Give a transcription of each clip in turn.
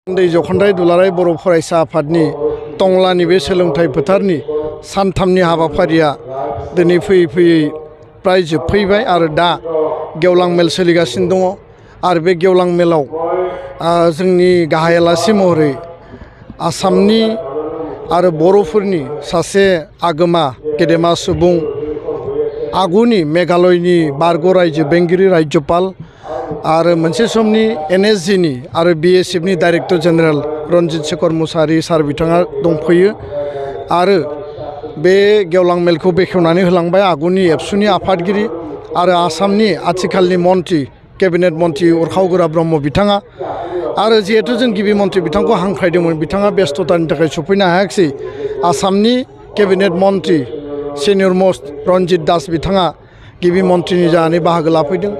उन्दै जख'न्दाय दुलाराय बर' फरायसा आफादनि टंलानि बे सोलोंथाइ फोथारनि सानथामनि हाबाफारिया दिनै फैयै फैयै प्राय जोबफैबाय आरो दा गेवलां मेल सोलिगासिनो दङ आरो बे गेवलां मेलाव जोंनि गाहाय आलासि महरै आसामनि आरो बर'फोरनि सासे आगोमा गेदेमा सुबुं आगुनि मेघालयनि बारग' रायजो बेंगिरि राज्यपाल आरो मोनसे समनि NSGनि आरो BSFनि डाइरेक्टर जेनेरेल रन्जित शेखर मुसाहारि सार बिथाङा दंफैयो आरो बे गेवलां मेलखौ बेखेवनानै होलांबाय आगुनि एबसुनि आफादगिरि आरो आसामनि आथिखालनि मन्त्रि केबिनेट मन्त्रि उरखाव ब्रह्म बिथाङा आरो जिहेतु जों गिबि मन्त्रि बिथांखौ हांख्रायदोंमोन बिथाङा बेस्थतानि थाखाय सफैनो हायाखिसै आसामनि केबिनेट मन्त्रि सिनियर मस्ट रन्जित दास बिथाङा गिबि मन्त्रिनि जानानै बाहागो लाफैदों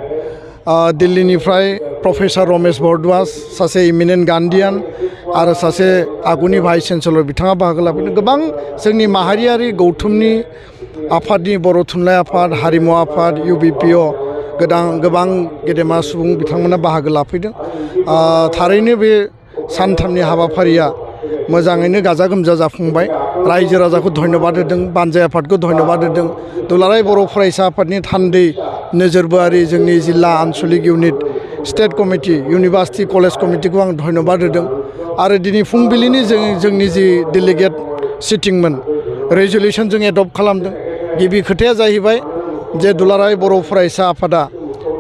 दिल्लीनिफ्राय प्रफेसर रमेश भरद्वाज सासे इमिनेन्ट गान्धीयान आरो सासे आगुनि भाइस चेन्सेलर बिथाङा बाहागो लाफैदों गोबां जोंनि माहारियारि गौथुमनि आफादनि बर' थुनलाइ आफाद हारिमु आफाद UBPO गोबां गेदेमा सुबुं बिथांमोना बाहागो लाफैदों थारैनो बे सानथामनि हाबाफारिया मोजाङैनो गाजा गोमजा जाफुंबाय रायजो राजाखौ धन्यबाद होदों बानजाय आफादखौ धन्यबाद होदों दुलाराय बर' फरायसा आफादनि थान्दै नोजोरबोआरि जोंनि जिल्ला आनसलिक unit state committee university college कमिटिखौ आं धन्यबाद होदों आरो दिनै फुंबिलिनि जोंनि जि डेलिगेट सिटिंमोन रेजुलेसन जों एडप्ट खालामदों गिबि खोथाया जाहैबाय जे दुलाराय बर' फरायसा आफादा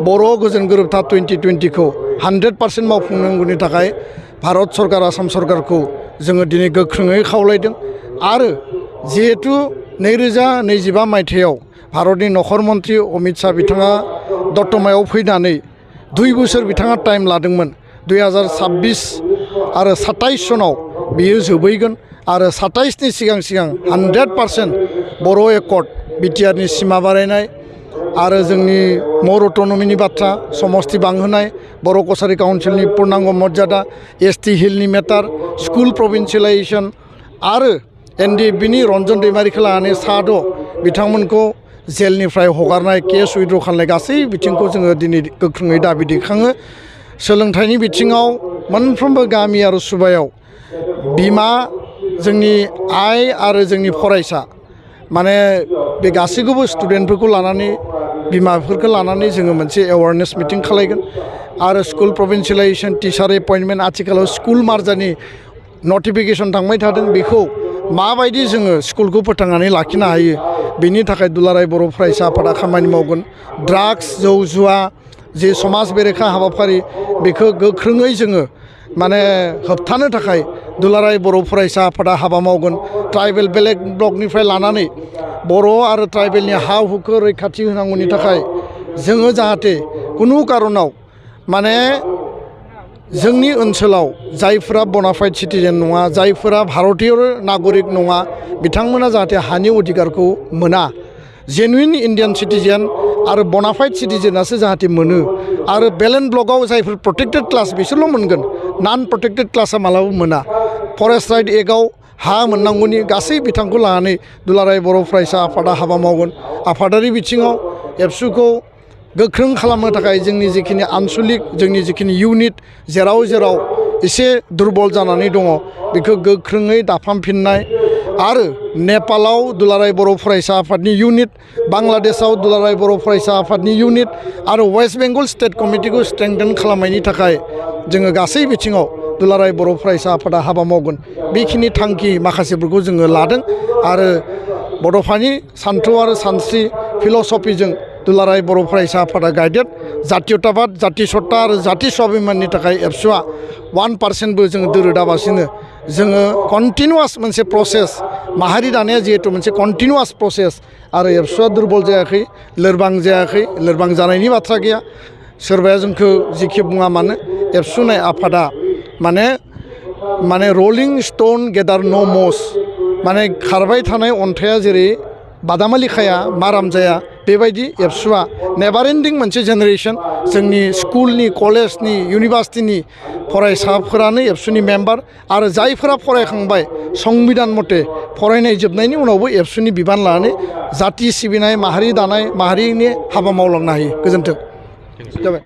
बर' गोजोन गोरोबथा 2020खौ 100% मावफुंनांगौनि थाखाय भारत सरकार आसाम सरकारखौ जोङो दिनै गोख्रोङै खावलायदों आरो जिहेतु 2025 मायथाइयाव भारतनि नखर मन्त्रि अमित शाह बिथाङा दतमायाव फैनानै 2 बोसोर बिथाङा टाइम लादोंमोन 2026 आरो 27 सनाव बियो जोबहैगोन आरो 27नि सिगां 100% बर' एकर्ड बिटिआरनि सिमा बारायनाय आरो जोंनि मर अट'नमिनि बाथ्रा समस्ति बांहोनाय बर' कसारि काउन्सिलनि पुर्नांग मर्यादा ST हिलनि मेटार स्कुल प्रभिन्सियेलाइजेसन आरो NDFBनि रन्जन दैमारिखौ लानानै साद' बिथांमोनखौ जेलनिफ्राय हगारनाय केस उइड्र खालामनाय गासै बिथिंखौ जोङो दिनै गोख्रोङै दाबि दैखाङो सोलोंथाइनि बिथिङाव मोनफ्रोमबो गामि आरो सुबायाव बिमा जोंनि आइ आरो जोंनि फरायसा माने बे गासैखौबो स्टुडेन्टफोरखौ लानानै बिमाफोरखौ लानानै जोङो मोनसे एवारनेस मिटिं खालायगोन आरो स्कुल प्रभिन्सियेलाइजेसन टिचार एपइन्टमेन्ट आथिखालाव स्कुल मार्जारनि नटिफिकेसन थांबाय थादों बेखौ माबायदि जोङो स्कुलखौ फोथांनानै लाखिनो हायो बेनि थाखाय दुलाराय बर' फरायसा आफादा खामानि मावगोन ड्राग्स जौ जुवा जे समाज बेरेखा हाबाफारि बेखौ गोख्रोङै जोङो माने होबथानो थाखाय दुलाराय बर' फरायसा आफादा हाबा मावगोन ट्राइबेल बेलेग ब्लकनिफ्राय लानानै बर' आरो ट्राइबेलनि हा हुखौ रैखाथि होनांगौनि थाखाय जोङो जाहाथे कुनु कारनाव माने जोंनि ओनसोलाव जायफोरा बनाफाइड सिटिजेन नङा जायफोरा भारतीय नागरिक नङा बिथांमोना जाहाथे हानि अधिकारखौ मोना जेनुइन इन्डियान सिटिजेन आरो बनाफाइड सिटिजेनासो जाहाथे मोनो आरो बेलेन्ड ब्लकआव जायफोर प्रटेक्टेड क्लास बिसोरल' मोनगोन नन प्रटेक्टेड क्लासा मालाबाबो मोना फरेस्ट राइट एक्टआव हा मोननांगौनि गासै बिथांखौ लानानै दुलाराय बर' फरायसा आफादा हाबा मावगोन आफादारि बिथिङाव एबसुखौ गोख्रों खालामनो थाखाय जोंनि जिखिनि आनसलिक जोंनि जिखिनि इउनिट जेराव एसे दुरबल जानानै दङ बेखौ गोख्रोङै दाफामफिननाय आरो नेपालाव दुलाराय बर' फरायसा आफादनि इउनिट बांलादेशआव दुलाराय बर' फरायसा आफादनि इउनिट आरो वेस्ट बेंगल स्टेट कमिटिखौ स्ट्रेंथेन खालामनायनि थाखाय जोङो गासै बिथिङाव दुलाराय बर' फरायसा आफादा हाबा मावगोन बेखिनि थांखि माखासेफोरखौ जोङो लादों आरो बड'फानि सान्थौ आरो सानस्रि फिल'सफिजों दुलाराय बर' फरायसा आफादा गाइडेड जातीयताबाद जाति सत्ता आरो जाति स्वाभिमाननि थाखाय एबसुआ 1%बो जोङो दोरोदाबासिनो जोङो कन्टिनिउवास मोनसे प्रसेस माहारि दानाया जिहेतु मोनसे कन्टिनिउवास प्रसेस आरो एबसुआ दुरबल जायाखै लोरबां जायाखै लोरबां जानायनि बाथ्रा गैया सोरबाया जोंखौ जिखि बुङा मानो एबसुनाय आफादा माने रलिं स्टोन गेदार नो मस माने खारबाय थानाय अन्थाइया जेरै बादामालि खाया माराम जाया बेबायदि एबसुआ नेभार एन्डिं मोनसे जेनेरेसन जोंनि स्कुलनि कलेजनि इउनिभार्सिटिनि फरायसाफोरानो एबसुनि मेम्बार आरो जायफोरा फरायखांबाय संबिधान मथे फरायनाय जोबनायनि उनावबो एबसुनि बिबान लानानै जाति सिबिनाय माहारि दानाय माहारिनि हाबा मावलांनो हायो गोजोन्थों जाबाय।